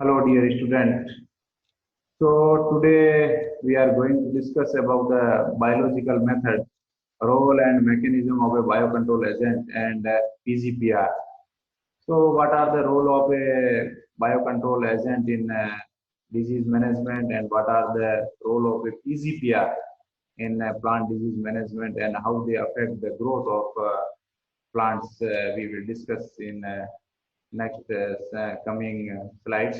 Hello, dear student. So today we are going to discuss about the biological method, role and mechanism of a biocontrol agent and PGPR. So what are the role of a biocontrol agent in disease management and what are the role of a PGPR in plant disease management and how they affect the growth of plants we will discuss in next coming slides.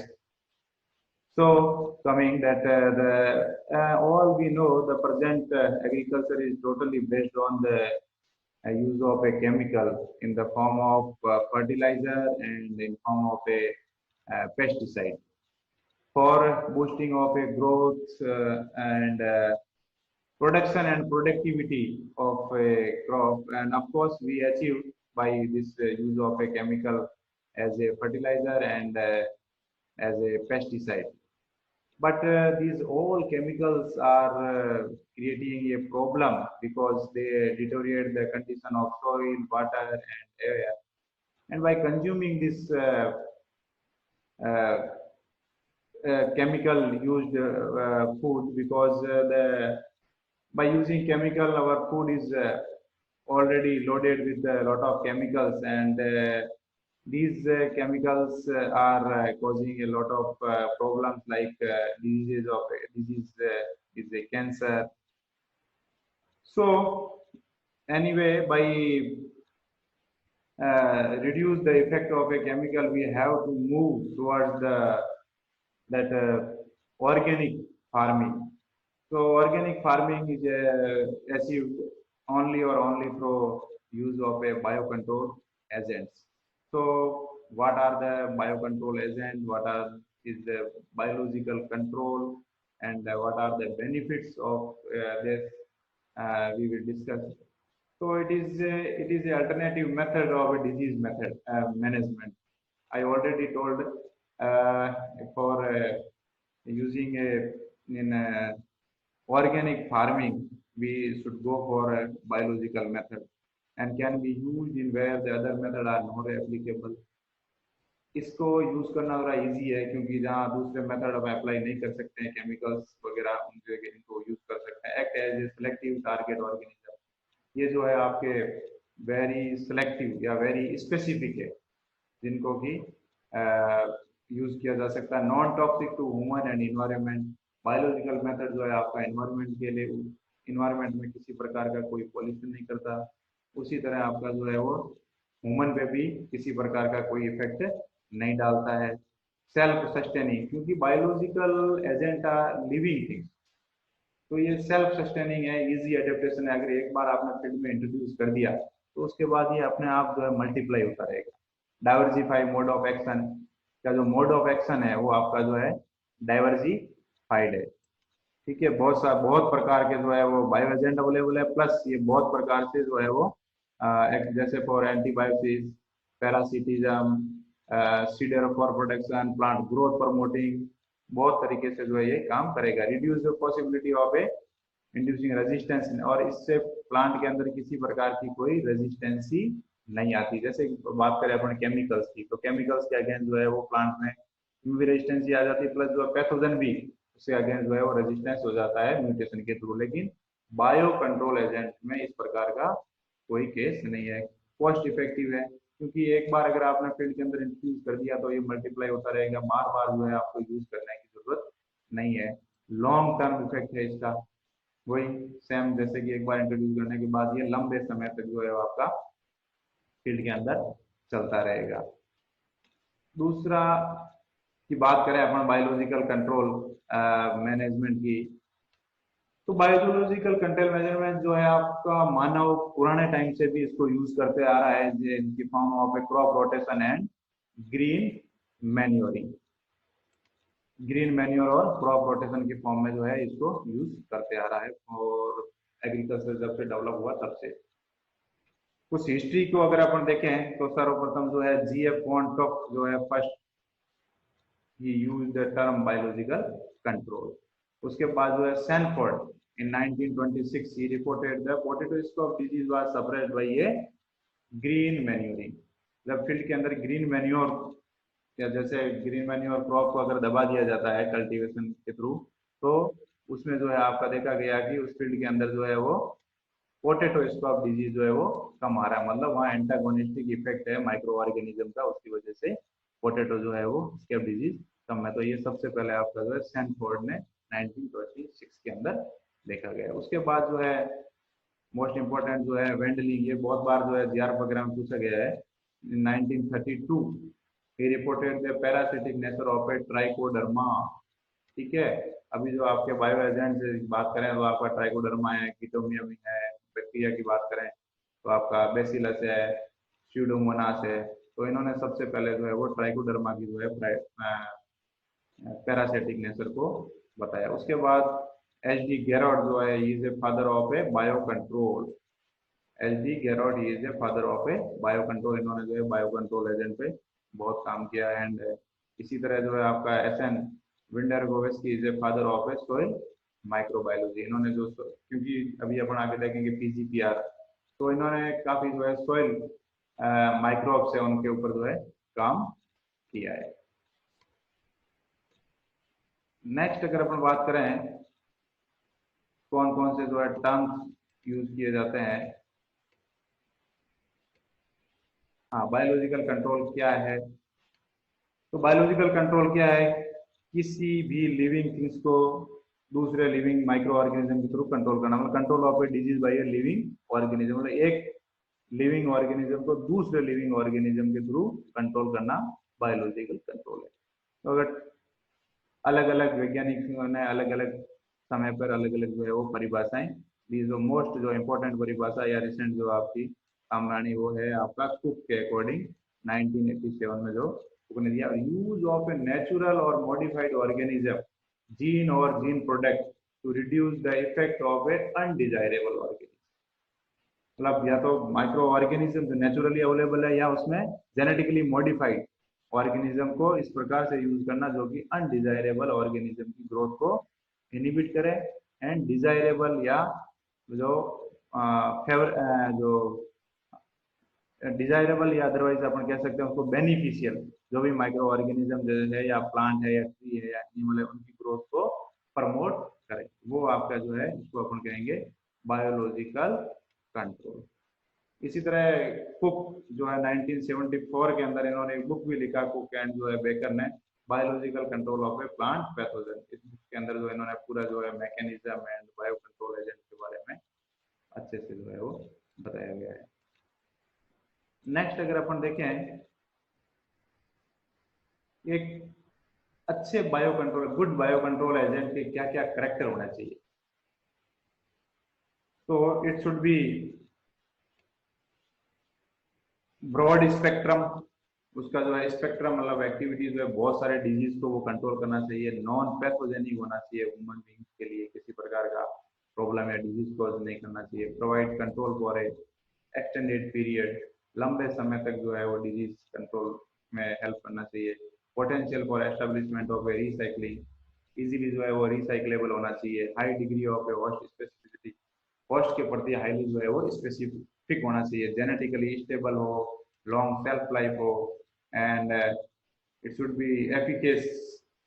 So, coming that the all we know, the present agriculture is totally based on the use of a chemical in the form of fertilizer and in form of a pesticide for boosting of a growth and production and productivity of a crop. And of course, we achieve by this use of a chemical as a fertilizer and as a pesticide. But these all chemicals are creating a problem because they deteriorate the condition of soil, water, and air. And by consuming this uh, chemical used food, because the by using chemical, our food is already loaded with a lot of chemicals, and these chemicals are causing a lot of problems like disease is a cancer. So anyway, by reduce the effect of a chemical, we have to move towards the that organic farming. So organic farming is achieved only or only through use of a biocontrol agents. So what are the biocontrol agents? What are is the biological control, and what are the benefits of this? We will discuss. So it is a alternative method of a disease method management. I already told uh, for using a in organic farming, we should go for a biological method and can be used in where the other method are not applicable. इसको use करना थोड़ा easy है क्योंकि जहाँ दूसरे method हम apply नहीं कर सकते हैं केमिकल्स वगैरह उनके इनको यूज कर सकते हैं act as a selective target organism ये जो है आपके वेरी सिलेक्टिव या वेरी स्पेसिफिक है जिनको कि यूज किया जा सकता है non toxic to human and environment biological method जो है आपका इन्वायरमेंट के लिए इन्वायरमेंट में किसी प्रकार का कोई पॉल्यूशन नहीं करता उसी तरह आपका जो है वो ह्यूमन पे भी किसी प्रकार का कोई इफेक्ट नहीं डालता है सेल्फ सस्टेनिंग क्योंकि biological agent are living things तो ये सेल्फ सस्टेनिंग है इजी एडेप्टेशन है अगर एक बार आपने फील्ड में इंट्रोड्यूस कर दिया तो उसके बाद ये अपने आप जो है मल्टीप्लाई होता रहेगा डाइवर्सिफाई मोड ऑफ एक्शन का जो मोड ऑफ एक्शन है वो आपका जो है डाइवर्सिफाइड है ठीक है बहुत प्रकार के जो है वो बायो एजेंट अवेलेबल है प्लस ये बहुत प्रकार से जो है वो जैसे for antibiosis parasitism cedar for protection plant growth promoting बहुत तरीके से जो है ये काम करेगा reduce the possibility of A inducing resistance और इससे प्लांट के अंदर किसी प्रकार की कोई रेजिस्टेंसी नहीं आती जैसे बात करें अपन केमिकल्स की तो केमिकल्स के अगेंस्ट जो है वो प्लांट में यूवी रेजिस्टेंसी आ जाती है प्लस जो पैथोजन भी उसके अगेंस्ट जो है वो रेजिस्टेंस हो जाता है म्यूटेशन के थ्रू लेकिन बायो कंट्रोल एजेंट में इस प्रकार का कोई केस नहीं है कॉस्ट इफेक्टिव है क्योंकि एक बार अगर आपने फील्ड के अंदर इंट्रोड्यूस कर दिया तो ये मल्टीप्लाई होता रहेगा बार बार जो है आपको यूज करने की जरूरत नहीं है लॉन्ग टर्म इफेक्ट है इसका वही सेम जैसे कि एक बार इंट्रोड्यूस करने के बाद ये लंबे समय तक जो है आपका फील्ड के अंदर चलता रहेगा दूसरा की बात करें अपन बायोलॉजिकल कंट्रोल मैनेजमेंट की तो बायोलॉजिकल कंट्रोल मेजरमेंट जो है आपका मानव पुराने टाइम से भी इसको यूज करते आ रहा है इनकी form of A crop rotation and green manuring green manure और क्रॉप रोटेशन की फॉर्म में जो है इसको यूज करते आ रहा है और एग्रीकल्चर जब से डेवलप हुआ तब से कुछ हिस्ट्री को अगर अपन देखें तो सर्वप्रथम जो है जीएफ कॉन्टॉक जो है first he use the term biological control उसके बाद जो है Sanford in 1926 he reported the potato stalk disease was suppressed by a green manuring जब फील्ड के अंदर ग्रीन मैन्योर या जैसे ग्रीन मैन्योर क्रॉप को अगर दबा दिया जाता है कल्टीवेशन के थ्रू, तो उसमें जो है आपका देखा गया कि उस फील्ड के अंदर जो है वो पोटेटो स्टॉप डिजीज जो है वो कम आ रहा है, मतलब वहाँ एंटागोनिस्टिक इफेक्ट है माइक्रो ऑर्गेनिज्म का, उसकी वजह से पोटेटो जो है वो स्केप डिजीज कम है। तो ये सबसे पहले आपका जो है सैनफोर्ड ने 1926 के अंदर देखा गया। उसके बाद जो है मोस्ट इंपॉर्टेंट जो है वेंडलिंग, ये बहुत बार जो है जीआर वगैरह में पूछा गया है। 1932 he reported the parasitic nature of a trichoderma। ठीक है, अभी जो आपके बायो एजेंट से बात करें तो आपका ट्राइकोडर्मा है, कीटोमियम है, बैक्टीरिया की बात करें तो आपका बेसिलस है, स्यूडोमोनास है। तो इन्होंने सबसे पहले जो है वो ट्राइकोडर्मा की जो है पैरासिटिक नेचर को बताया। उसके बाद एच डी गैरोड जो है is a father of a bio control. H D Garrod is a father of a bio control, इन्होंने जो है बायो कंट्रोल एजेंट पे बहुत काम किया। एंड इसी तरह जो है आपका S N Winogradsky is a father of a soil microbiology. इन्होंने जो, क्योंकि अभी अपन आगे देखेंगे पीजीपीआर, तो इन्होंने काफी जो है सॉइल माइक्रोब्स है उनके ऊपर जो है काम किया है। नेक्स्ट अगर अपन बात करें कौन कौन से जो है टर्म्स यूज किए जाते हैं। हाँ, बायोलॉजिकल कंट्रोल क्या है? तो बायोलॉजिकल कंट्रोल क्या है? किसी भी लिविंग थिंग्स को दूसरे लिविंग माइक्रो ऑर्गेनिज्म के थ्रू कंट्रोल करना, मतलब control of a disease bye a living organism, मतलब एक लिविंग ऑर्गेनिज्म को दूसरे लिविंग ऑर्गेनिज्म के थ्रू कंट्रोल करना बायोलॉजिकल कंट्रोल है। तो अगर अलग अलग वैज्ञानिकों ने अलग अलग समय पर अलग अलग जो है वो परिभाषाएं दी। जो मोस्ट जो इम्पोर्टेंट परिभाषा या रिसेंट जो आपकी सामने वो है आपका कुक के अकॉर्डिंग 1987 में जो कुक ने दिया, यूज ऑफ ए नेचुरल और मॉडिफाइड ऑर्गेनिज्म जीन और gene product to reduce the effect of a undesirable organism. मतलब या तो माइक्रो ऑर्गेनिज्म जो नेचुरली अवेलेबल है या उसमें जेनेटिकली मॉडिफाइड ऑर्गेनिज्म को इस प्रकार से यूज करना जो कि अनडिजायरेबल ऑर्गेनिज्म की ग्रोथ को इनिबिट करे, एंड डिजायरेबल या जो जो डिजायरेबल या अदरवाइज अपन कह सकते हैं उसको बेनिफिशियल जो भी माइक्रो ऑर्गेनिज्म है या प्लांट है या ट्री है या एनिमल है उनकी ग्रोथ को प्रमोट करे, वो आपका जो है इसको अपन कहेंगे बायोलॉजिकल कंट्रोल। इसी तरह कुक जो है 1974 के अंदर इन्होंने एक बुक भी लिखा, कुक एंड जो है बेकर ने biological control of A plant pathogen. इस बुक के अंदर जो इन्होंने पूरा जो है mechanism and bio control agent के बारे में अच्छे से जो है वो बताया गया है। नेक्स्ट अगर अपन देखें एक अच्छे bio control, good bio control agent के क्या क्या करेक्टर होना चाहिए। तो it should be broad spectrum, उसका जो है स्पेक्ट्रम मतलब एक्टिविटीज जो है बहुत सारे डिजीज को वो कंट्रोल करना चाहिए। नॉन पैथोजेनिक होना चाहिए, ह्यूमन बींग्स के लिए किसी प्रकार का प्रॉब्लम या डिजीज कॉज नहीं करना चाहिए। Provide control for a extended period, लंबे समय तक जो है वो डिजीज कंट्रोल में हेल्प करना चाहिए। Potential for establishment of a recycling, easily जो है वो रिसाइक्लेबल होना चाहिए। High degree of a host specificity, host के प्रति हाईली जो है वो स्पेसिफिक होना चाहिए। जेनेटिकली स्टेबल हो, लॉन्ग सेल्फ लाइफ हो, and it should be efficacious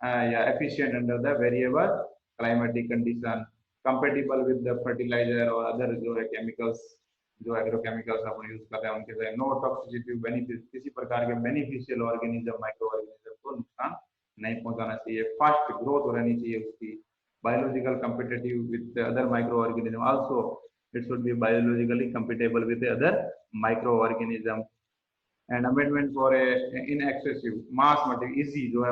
या efficient under the variable climatic condition, compatible with the fertiliser और अदर जो है केमिकल्स, जो एग्रोकेमिकल्स अपन यूज कर रहे हैं उनके साथ। नो टॉक्सिसिटी बेनिफिट, किसी प्रकार के बेनिफिशियल ऑर्गेनिज्म माइक्रो ऑर्गेनिज्म को नुकसान नहीं पहुंचाना चाहिए। फास्ट ग्रोथ रहनी चाहिए उसकी, biological competitive with the other microorganism, also it should be biologically compatible with the other microorganism। and amendment for a in excessive mass easy जो है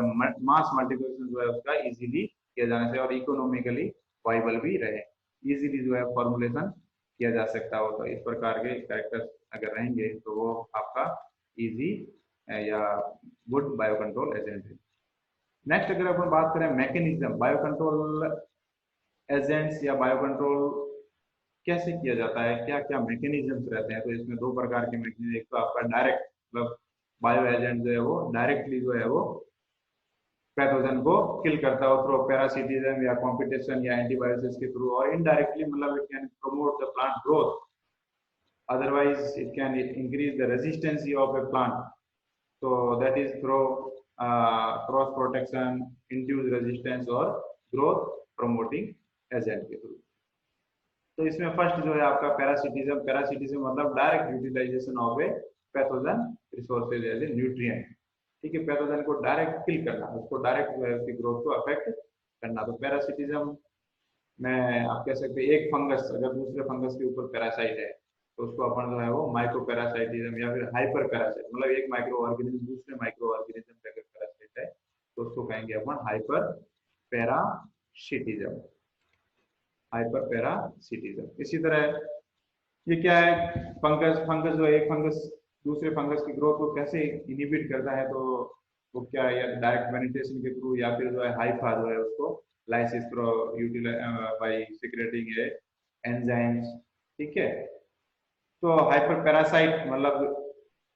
mass multiplication जो है उसका easily किया जाना चाहिए और इकोनॉमिकली वाइबल भी रहे, इजीली जो है फॉर्मुलेशन किया जा सकता हो। तो इस प्रकार के कैरेक्टर्स अगर रहेंगे तो वो आपका इजी या गुड बायो कंट्रोल एजेंट है। नेक्स्ट अगर अपन बात करें मैकेनिज्म, बायो कंट्रोल एजेंट्स या बायो कंट्रोल कैसे किया जाता है, क्या क्या मैकेनिज्म्स रहते हैं। तो इसमें दो प्रकार के मैकेनिज्म, एक तो आपका डायरेक्ट, मतलब बायो एजेंट जो है वो डायरेक्टली जो है वो पैथोजन को किल करता हो थ्रू पैरासिटिज्म या कॉम्पिटिशन या एंटीबायोसिस के थ्रू, और इनडायरेक्टली मतलब it can promote the plant growth, otherwise it can increase the resistance of a plant, so that is through cross protection, induce resistance और ग्रोथ प्रमोटिंग एजेंट के through. तो इसमें first जो है आपका पैरासिटिज्म। पैरासिटिज्म मतलब direct utilisation of a pathogen resources as a nutrient. ठीक है, पैथोजन को डायरेक्ट किल करना, उसको डायरेक्ट जो है उसकी ग्रोथ को अफेक्ट करना। तो पैरासिटिज्म में आप कह सकते हैं एक फंगस अगर दूसरे फंगस के ऊपर पैरासाइट है तो उसको अपन जो है वो माइक्रो पैरासाइटिज्म या फिर हाइपर पैरासाइट, मतलब एक माइक्रो ऑर्गेनिज्म दूसरे माइक्रो ऑर्गेनिज्म पे अगर पैरासाइट है तो उसको कहेंगे अपन हाइपर पैरासिटिज्म। Hyper parasitism. इसी तरह ये क्या है, फंगस फंगस जो है एक फंगस दूसरे फंगस की ग्रोथ को कैसे इनिबिट करता है, तो वो क्या है, या डायरेक्ट पेनिट्रेशन के थ्रू या फिर जो है हाइफा जो है उसको लाइसिस बाय सिक्रेटिंग एंजाइम्स। ठीक है, तो हाइपर पैरासाइट मतलब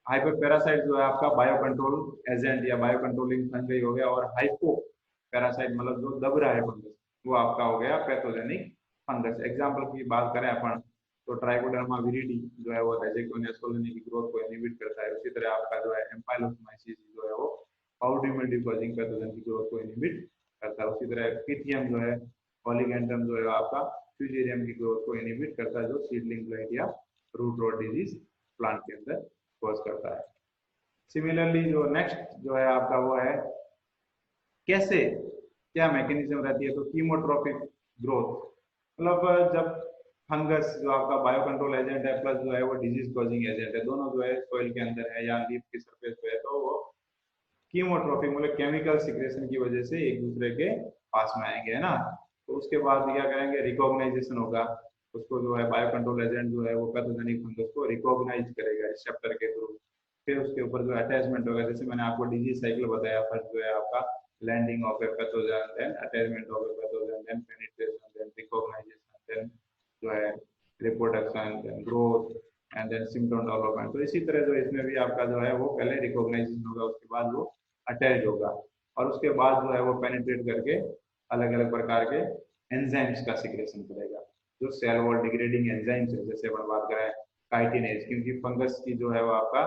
हाइपर पैरासाइट जो है आपका बायो कंट्रोल एजेंट या बायो कंट्रोलिंग फंगस हो गया, और हाइपो पैरासाइट मतलब जो दब रहा है फंगस वो आपका हो गया पैथोजेनिक फंगस। एग्जाम्पल की बात करें अपन तो ट्राइकोडर्मा विरिडी जो है वो रेजिकोनियस कॉलोनी की ग्रोथ को इनहिबिट करता है। उसी तरह आपका जो है एम्पाइलोमाइसिस जो है वो पाउडरी मिल्ड्यू कॉजिंग पैथोजन की ग्रोथ को इनहिबिट करता है। उसी तरह पिथियम जो है पॉलीगैंड्रम जो है आपका फ्यूजेरियम की ग्रोथ को इनहिबिट करता है, जो सीडलिंग ब्लाइट या रूट रॉट डिजीज प्लांट के अंदर कॉज करता है। सिमिलरली जो नेक्स्ट जो है आपका वो है कैसे क्या मैकेनिज्म रहती है, तो कीमोट्रोपिक ग्रोथ, मतलब जब फंगस जो आपका बायो कंट्रोल एजेंट है प्लस जो है वो डिजीज कॉजिंग एजेंट है, दोनों जो है सॉइल के अंदर है या लीफ की सरफेस पे है, तो वो कीमोट्रोपिक मतलब केमिकल सिक्रेशन की वजह से एक दूसरे के पास में आएंगे, है ना। तो उसके बाद क्या करेंगे, रिकॉग्नाइजेशन होगा, उसको जो है बायो कंट्रोल एजेंट जो है वो पैथोजेनिक फंगस को रिकॉग्नाइज करेगा रिसेप्टर के थ्रू। फिर उसके ऊपर जो अटैचमेंट होगा, जैसे मैंने आपको डिजीज साइकिल बताया, फर्स्ट जो है आपका landing of a pathogen, then attachment of a pathogen, then penetration, then recognition, then जो है reproduction, then growth and then symptom development. तो इसी तरह जो इसमें भी आपका जो है वो पहले रिकॉग्नाइजेशन होगा, उसके बाद वो अटैच होगा, और उसके बाद जो है वो पेनिट्रेट करके अलग अलग प्रकार के एंजाइम्स का सिक्रेशन करेगा, जो सेल वॉल डिग्रेडिंग एंजाइम्स है। जैसे अपन बात करें काइटिनेज, क्योंकि फंगस की जो है वो आपका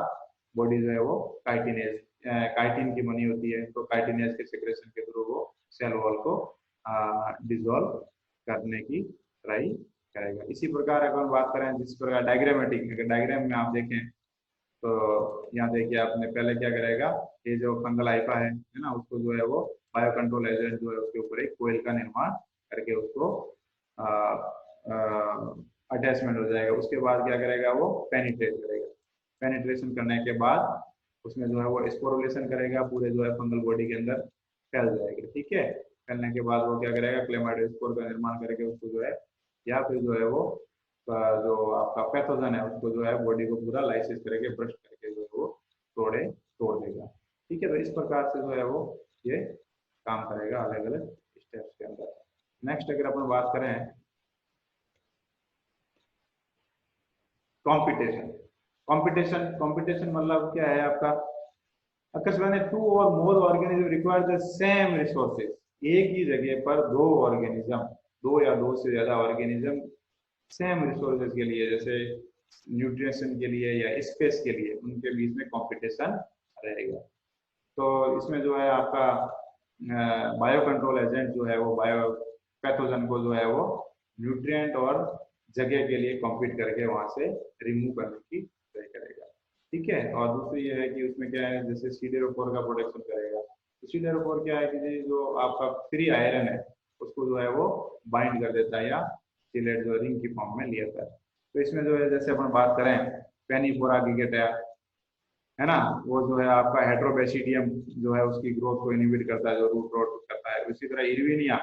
बॉडी जो है वो काइटिनेज काइटिन की बनी होती है, तो काइटिनेज के सिक्रेशन के थ्रू वो सेल वॉल को डिसॉल्व करने की ट्राई करेगा। इसी प्रकार अगर बात करें जिस प्रकार डायग्रामेटिक, अगर डायग्राम में आप देखें तो यहाँ देखिए आपने पहले क्या करेगा, ये जो फंगल हाइफा है ना, उसको जो है वो बायो कंट्रोल एजेंट जो है उसके ऊपर एक कोयल का निर्माण करके उसको अटैचमेंट हो जाएगा। उसके बाद क्या करेगा, वो पेनिट्रेट करेगा। पेनिट्रेशन करने के बाद उसमें जो है वो स्पोरुलेशन करेगा, पूरे जो है फंगल बॉडी के अंदर फैल जाएगा। ठीक है, फैलने के बाद वो क्या करेगा, क्लेमाइडोस्पोर का निर्माण करके उसको जो है, या फिर जो है वो जो आपका पैथोजन है उसको जो है बॉडी को पूरा लाइसिस करके ब्रश करके जो है वो तोड़ देगा। ठीक है, तो इस प्रकार से जो है वो ये काम करेगा अलग अलग स्टेप्स के अंदर। नेक्स्ट अगर अपन बात करें कंपटीशन। कंपटीशन कंपटीशन मतलब क्या है आपका, अकस्मात two or more organism require the same resources, एक ही जगह पर दो ऑर्गेनिज्म, दो या दो से ज्यादा ऑर्गेनिज्म सेम रिसोर्सेज के लिए, जैसे न्यूट्रिशन के लिए या स्पेस के लिए, उनके बीच में कंपटीशन रहेगा। तो इसमें जो है आपका बायो कंट्रोल एजेंट जो है वो बायो पैथोजन को जो है वो न्यूट्रिएंट और जगह के लिए कॉम्पीट करके वहां से रिमूव करने की ट्राई करेगा। ठीक है, और दूसरी ये है कि उसमें क्या है, जैसे सीडेरोफोर का प्रोडक्शन करेगा। तो सीडेरोफोर क्या है कि जो आपका फ्री आयरन है उसको जो है वो बाइंड कर देता है या सिलेट जो रिंग की फॉर्म में लिया था। तो इसमें जो है जैसे अपन बात करें पेनिफोरा गिगेटा है ना, वो जो है आपका हेट्रोबेसिडियम जो है उसकी ग्रोथ को इनहिबिट करता है, जो रूट रॉट करता है। इसी तरह इरविनिया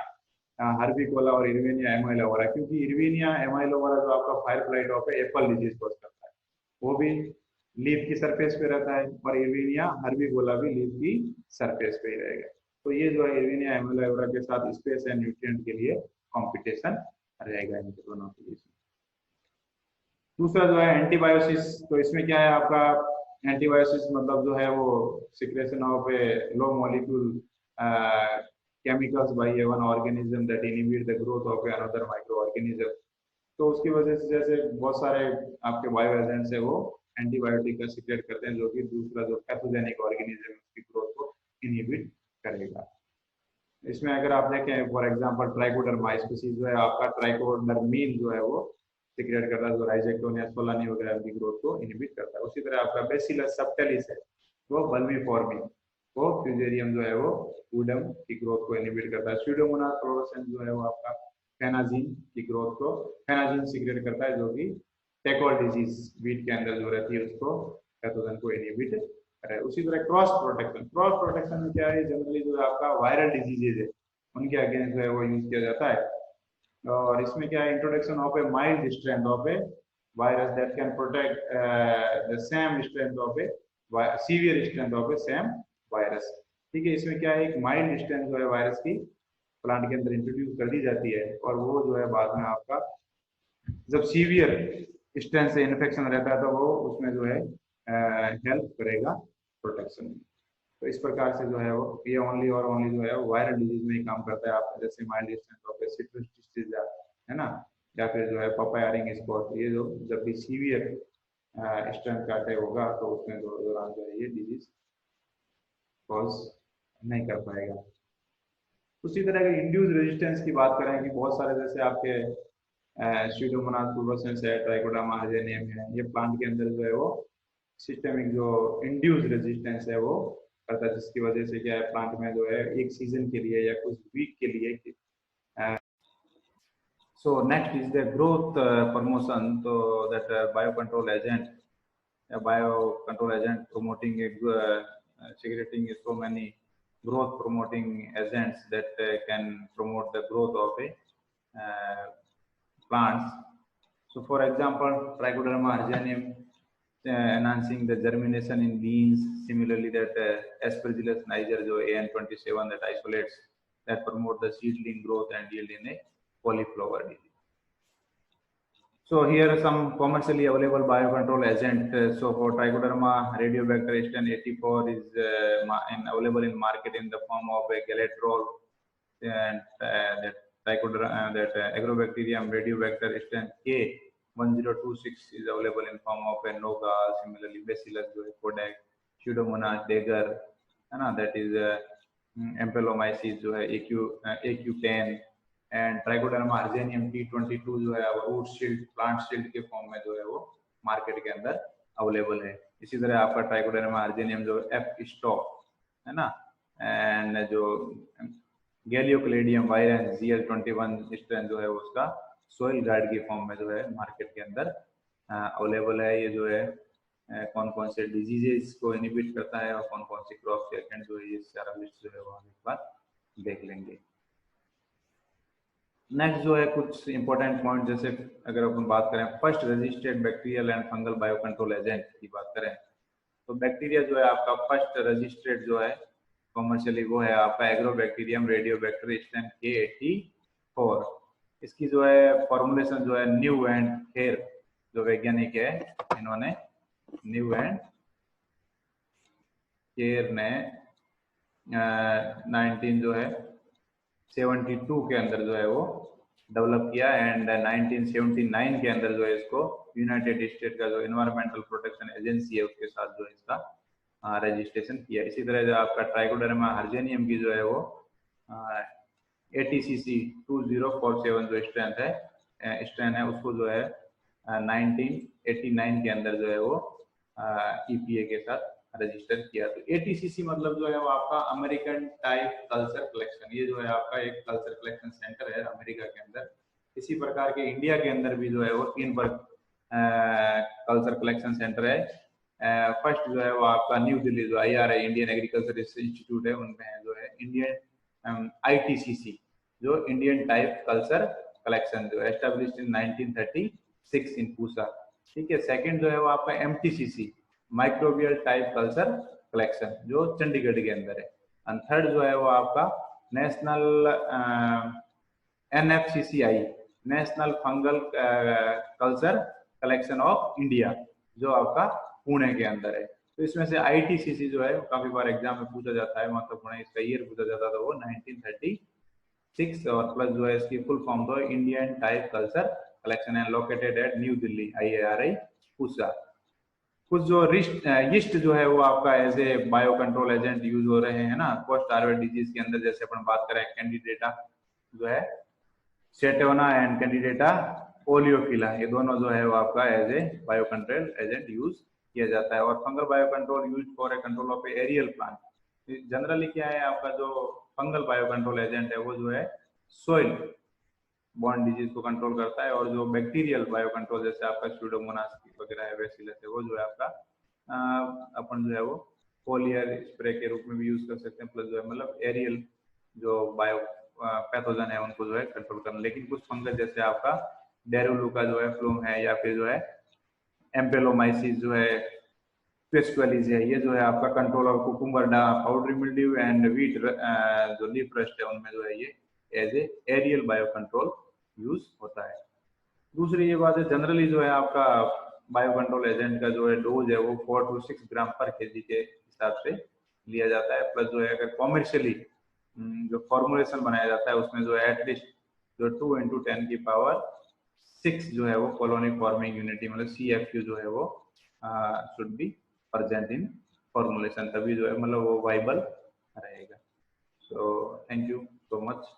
हर्बिकोला और इरविनिया एमाइलोवरा, क्योंकि इरविनिया एमाइलोवरा जो आपका fire flight of Apple disease cause करता है, वो भी लीफ की सरफेस पे रहता है, और इरविनिया हर्बिकोला भी लीफ की सरफेस पे ही रहेगा। तो ये जो है इरविनिया एमाइलोवरा के साथ स्पेस एंड न्यूट्रिएंट के लिए कंपटीशन रहेगा इनके दोनों के बीच। दूसरा जो है एंटीबायोसिस। तो इसमें क्या है आपका, एंटीबायोसिस मतलब जो है वो secretion of A low molecule chemicals by one organism that inhibit the growth of another microorganism। तो उसकी वजह से जैसे बहुत सारे आपके बायो एजेंट्स है वो एंटीबायोटिक का सीक्रेट करते हैं, जो कि दूसरा जो पैथोजेनिक ऑर्गेनिज्म है उसकी ग्रोथ को इनहिबिट करेगा। इसमें अगर आप देखें फॉर एग्जांपल ट्राइकोडर्मा स्पीसीज जो है आपका ट्राइकोडर्मीन जो है वो सीक्रेट करता है, जो राइजोक्टोनिया सोलानी वगैरह की ग्रोथ को इनहिबिट करता है। उसी तरह आपका बेसिलस सबटिलिस है वो बल्बिफॉर्मी, वो फ्यूजेरियम जो है वो वुडम की ग्रोथ को इनहिबिट करता है। स्यूडोमोनास फ्लोरोसेंस जो है वो आपका फेनाजिन की ग्रोथ को, फेनाजिन सीक्रेट करता है जो कि टेकोल डिजीज वीट के अंदर जो रहती है उसको पैथोजन को इनहिबिट करे। उसी तरह क्रॉस प्रोटेक्शन, क्रॉस प्रोटेक्शन में क्या है, जनरली जो है आपका वायरल डिजीजेज है उनके अगेंस्ट जो है वो यूज किया जाता है। और इसमें क्या है, introduction of A mild strength of A virus that can protect the same strength of A severe strength of A same virus. ठीक है, इसमें क्या है, एक माइल्ड स्ट्रेंथ जो है वायरस की प्लांट के अंदर इंट्रोड्यूस कर दी जाती है और वो जो है बाद में आपका जब सीवियर स्ट्रेंथ से इन्फेक्शन रहता है तो वो उसमें जो है हेल्प करेगा प्रोटेक्शन में। तो इस प्रकार से जो है वो ये ओनली और ओनली जो है वायरल डिजीज में ही काम करता है। आप जैसे mild strength of citrus disease है ना, या फिर जो है पपाया रिंग स्पॉट, ये जो जब भी सीवियर स्ट्रेंथ का अटैक होगा तो उसमें दौरान जो है ये डिजीज कॉज नहीं कर पाएगा। उसी तरह के इंड्यूस रेजिस्टेंस की बात करें कि बहुत सारे जैसे आपके स्यूडोमोनास फ्लोरोसेंस है, ट्राइकोडर्मा हार्जेनियम है, ये प्लांट के अंदर जो है वो सिस्टेमिक जो इंड्यूस रेजिस्टेंस है वो करता है, जिसकी वजह से क्या है प्लांट में जो है एक सीजन के लिए या कुछ वीक के लिए so next is the growth promotion, so that biocontrol agent, a biocontrol agent promoting secreting so many growth promoting agents that can promote the growth of a plants. So for example, Trichoderma harzianum enhancing the germination in beans. Similarly, that Aspergillus niger जो AN27 that isolates, that promote the seedling growth and yield in a cauliflower disease. So here are some commercially available biocontrol agent. So for Trichoderma radiobacter strain 84 is available in market in the form of a Galatrol, and that Trichoderma that Agrobacterium radiobacter strain K1026 is available in form of a Noga. Similarly, Bacillus Kodak, Pseudomonas Dagger, that is Ampelomyces जो है AQ10, and trichoderma हार्जेनियम T22 जो है root shield plant shield के form में जो है वो market के अंदर अवेलेबल है। इसी तरह आपका ट्राइकोडर्मा हार्जेनियम जो एफ स्टॉक है ना, एंड जो गैलियोक्लेडियम वायरेंस GL21 स्ट्रेन जो है उसका सोइल गार्ड के फॉर्म में जो है मार्केट के अंदर अवेलेबल है। ये जो है कौन कौन से डिजीजेस को इनहिबिट करता है और कौन कौन से क्रॉप रिएक्टेंट जो है ये सारा लिस्ट जो है वो हम एक बार देख लेंगे। नेक्स्ट जो है कुछ इंपॉर्टेंट पॉइंट, जैसे अगर अपन बात करें first registered bacterial and fungal biocontrol agent की बात करें तो बैक्टीरिया जो है आपका फर्स्ट रजिस्टर्ड जो है कॉमर्शियली वो है आपका एग्रोबैक्टीरियम रेडियोबैक्टर स्ट्रेन K84। इसकी जो है फॉर्मुलेशन जो है न्यू एंड खेर जो वैज्ञानिक है, इन्होंने न्यू एंड खेर ने 1972 के अंदर जो है वो डेवलप किया, एंड 1979 के अंदर जो है इसको यूनाइटेड स्टेट का जो एनवायरमेंटल प्रोटेक्शन एजेंसी है उसके साथ जो है इसका रजिस्ट्रेशन किया। इसी तरह जो आपका ट्राइकोडर्मा हार्जेनियम की जो है वो ATCC 2047 जो स्ट्रेन है उसको जो है 1989 के अंदर जो है वो EPA के साथ रजिस्टर किया। तो ATCC मतलब जो है वो आपका अमेरिकन टाइप कल्चर कलेक्शन, ये जो है आपका एक कल्चर कलेक्शन सेंटर है अमेरिका के अंदर। इसी प्रकार के इंडिया के अंदर भी जो है वो 3 कल्चर कलेक्शन सेंटर है। फर्स्ट जो है वो आपका न्यू दिल्ली जो IRI इंडियन एग्रीकल्चर इंस्टीट्यूट है, उनमें जो है इंडियन ITCC जो इंडियन टाइप कल्चर कलेक्शन जो है एस्टेब्लिश्ड इन 1936 इन पूसा। ठीक है, सेकंड जो है वो आपका MTCC microbial type culture collection जो चंडीगढ़ के अंदर है, एंड थर्ड जो है वो आपका national NFCCI national fungal culture collection of India जो आपका पुणे के अंदर है। तो इसमें से ITCC जो है काफी बार एग्जाम में पूछा जाता है, महत्वपूर्ण है, इसका ईयर पूछा जाता था वो 1936, और प्लस जो है इसकी फुल फॉर्म तो इंडियन टाइप कल्चर कलेक्शन है located at New Delhi IRI Pusa. कुछ जो यीस्ट जो है वो आपका as a bio control agent use हो रहे हैं ना पोस्ट हार्वेस्ट डिजीज के अंदर। जैसे अपन बात करें कैंडिडेटा जो है सेटोना एंड कैंडिडेटा ओलियोफिला, ये दोनों जो है वो आपका as a bio control agent use किया जाता है। और fungal bio control use for a control of aerial plant. Generally क्या है आपका जो फंगल बायो कंट्रोल एजेंट है वो जो है सोइल बॉर्न डिजीज को कंट्रोल करता है, और जो बैक्टीरियल बायो कंट्रोल जैसे आपका स्यूडोमोनास वगैरह है बैसिलस है वो जो है आपका अपन जो है वो फोलियर स्प्रे के रूप में भी यूज कर सकते हैं। प्लस जो है मतलब एरियल जो बायो पैथोजन है उनको जो है कंट्रोल करना। लेकिन कुछ फंगस जैसे आपका डेरुलुका जो है फ्लूम है, या फिर जो है एम्पेलोमाइसिस जो है पेस्टुअलिस है, ये जो है आपका control of cucumber powdery mildew and wheat जो लीफ रस्ट है उनमें जो है ये as a aerial bio control use होता है। दूसरी ये बात है जनरली जो है आपका बायो कंट्रोल एजेंट का जो है डोज है वो 4 to 6 ग्राम पर केजी के हिसाब से लिया जाता है। प्लस जो है अगर कॉमर्शियली जो फॉर्मुलेशन बनाया जाता है उसमें जो है एटलीस्ट जो 2 into 10 की पावर 6 जो है वो कॉलोनी फॉर्मिंग यूनिटी मतलब CFU जो है वो should be present in formulation, तभी जो है मतलब वो वाइबल रहेगा। So thank you so much.